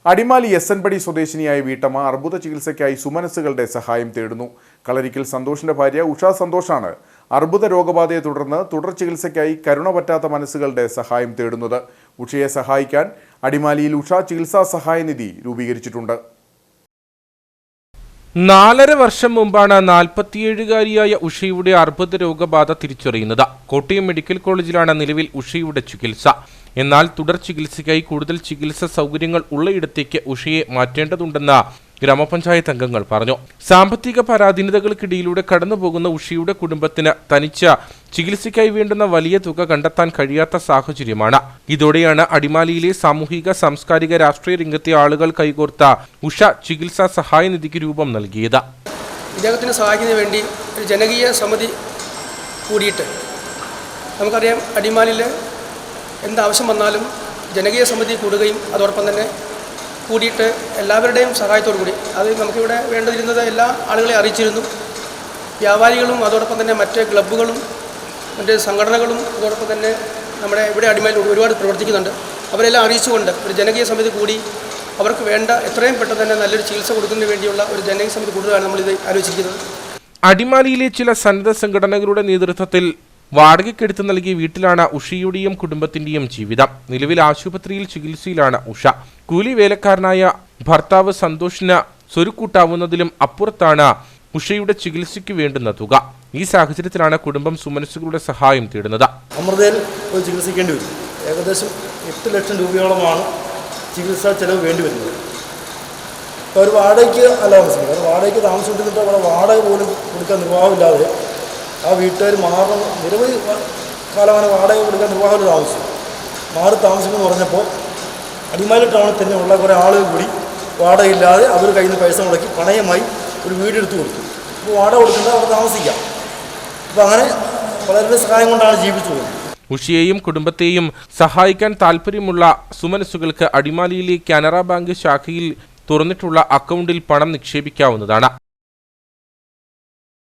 അടിമാലി എസ്എൻപടി സ്വദേശിനിയായ വീട്ടമ്മ അർബുദ ചികിത്സയ്ക്കായി സുമനസ്സുകളുടെ സഹായം തേടുന്നു. കളരിക്കൽ സന്തോഷിന്റെ ഭാര്യ ഉഷ സന്തോഷാണ് അർബുദ രോഗബാധയെ തുടർന്ന് തുടർ ചികിത്സയ്ക്കായി കരുണ പറ്റാത്ത മനസ്സുകളുടെ സഹായം തേടുന്നത്. ഉഷയെ സഹായിക്കാൻ അടിമാലിയിൽ ഉഷ ചികിത്സാ സഹായ നിധി രൂപീകരിച്ചിട്ടുണ്ട്. 4.5 വർഷം മുമ്പാണ് 47-കാരിയായ ഉഷയുടെ അർബുദ രോഗബാധ തിരിച്ചറിയുന്നത്. കോട്ടയം മെഡിക്കൽ കോളേജിലാണ് നിലവിൽ ഉഷയുടെ ചികിത്സ. എന്നാൽ തുടർ ചികിത്സയ്ക്കായി കൂടുതൽ ചികിത്സാ സൗകര്യങ്ങൾ ഉള്ളയിടത്തേക്ക് ഉഷയെ മാറ്റേണ്ടതുണ്ടെന്ന് ഗ്രാമപഞ്ചായത്ത് അംഗങ്ങൾ പറഞ്ഞു. സാമ്പത്തിക പരാധീനതകൾക്കിടയിലൂടെ കടന്നുപോകുന്ന ഉഷയുടെ കുടുംബത്തിന് തനിച്ച ചികിത്സയ്ക്കായി വേണ്ടുന്ന വലിയ തുക കണ്ടെത്താൻ കഴിയാത്ത സാഹചര്യമാണ്. ഇതോടെയാണ് അടിമാലിയിലെ സാമൂഹിക, സാംസ്കാരിക, രാഷ്ട്രീയ രംഗത്തെ ആളുകൾ കൈകോർത്ത ഉഷ ചികിത്സാ സഹായ നിധിക്ക് രൂപം നൽകിയത്. ഇദ്ദേഹത്തിന് സഹായിക്കുന്നതിന് വേണ്ടി ഒരു ജനകീയ സമിതി കൂടിയിട്ട് നമുക്കറിയാം, അടിമാലിയിൽ എന്താവശ്യം വന്നാലും ജനകീയ സമിതി കൂടുകയും അതോടൊപ്പം തന്നെ കൂടിയിട്ട് എല്ലാവരുടെയും സഹായത്തോടു കൂടി അത് നമുക്കിവിടെ വേണ്ടിയിരുന്നത് എല്ലാ ആളുകളെ അറിയിച്ചിരുന്നു. വ്യാപാരികളും അതോടൊപ്പം തന്നെ മറ്റ് ക്ലബ്ബുകളും മറ്റ് സംഘടനകളും അതോടൊപ്പം തന്നെ നമ്മുടെ ഇവിടെ അടിമാലിൽ ഒരുപാട് പ്രവർത്തിക്കുന്നുണ്ട്. അവരെല്ലാം അറിയിച്ചുകൊണ്ട് ഒരു ജനകീയ സമിതി കൂടി അവർക്ക് വേണ്ട എത്രയും പെട്ടെന്ന് തന്നെ നല്ലൊരു ചികിത്സ കൊടുക്കുന്നതിന് വേണ്ടിയുള്ള ഒരു ജനകീയ സമിതി കൂടുതലാണ് നമ്മളിത് ആലോചിച്ചിരിക്കുന്നത്. അടിമാലിയിലെ ചില സന്നദ്ധ സംഘടനകളുടെ നേതൃത്വത്തിൽ വാടകയ്ക്കെടുത്ത് നൽകിയ വീട്ടിലാണ് ഉഷയുടെയും കുടുംബത്തിന്റെയും ജീവിതം. നിലവിൽ ആശുപത്രിയിൽ ചികിത്സയിലാണ് ഉഷ. കൂലി വേലക്കാരനായ ഭർത്താവ് സന്തോഷിന് സ്വരുക്കൂട്ടാവുന്നതിലും അപ്പുറത്താണ് ഉഷയുടെ ചികിത്സയ്ക്ക് വേണ്ടുന്ന തുക. ഈ സാഹചര്യത്തിലാണ് കുടുംബം സുമനസ്സുകളുടെ സഹായം തേടുന്നത്. അമൃതയിൽ പോയി ചികിത്സിക്കേണ്ടി വരും. ഏകദേശം 8 ലക്ഷം രൂപയോളമാണ് ചികിത്സാ ചെലവ് വേണ്ടി വരുന്നത്. അവർ വാടകയ്ക്ക് അല്ല താമസിക്കുന്നത്. വാടകയ്ക്ക് താമസിച്ചിട്ട് അവിടെ വാടക പോലും കൊടുക്കാൻ നിർവാഹമില്ലാതെ ആ വീട്ടുകാർ നിരവധി കാലമാണ് വാടക കൊടുക്കാൻ നിർവാഹമില്ല മാറി താമസിക്കുമെന്ന് പറഞ്ഞപ്പോൾ അടിമാലി ടൗണിൽ തന്നെ ഉള്ള കുറേ ആളുകൾ കൂടി വാടകയില്ലാതെ അവർ കയ്യിൽ നിന്ന് പൈസ മുടക്കി പണയമായി ഒരു വീടെടുത്ത് കൊടുത്തു. അപ്പോൾ വാടക കൊടുക്കുന്നത് അവിടെ താമസിക്കാം. അപ്പോൾ അങ്ങനെ വളരെ സഹായം കൊണ്ടാണ് ജീവിച്ചു പോകുന്നത്. ഉഷയെയും കുടുംബത്തെയും സഹായിക്കാൻ താൽപ്പര്യമുള്ള സുമനസ്സുകൾക്ക് അടിമാലിയിലെ കാനറ ബാങ്ക് ശാഖയിൽ തുറന്നിട്ടുള്ള അക്കൗണ്ടിൽ പണം നിക്ഷേപിക്കാവുന്നതാണ്.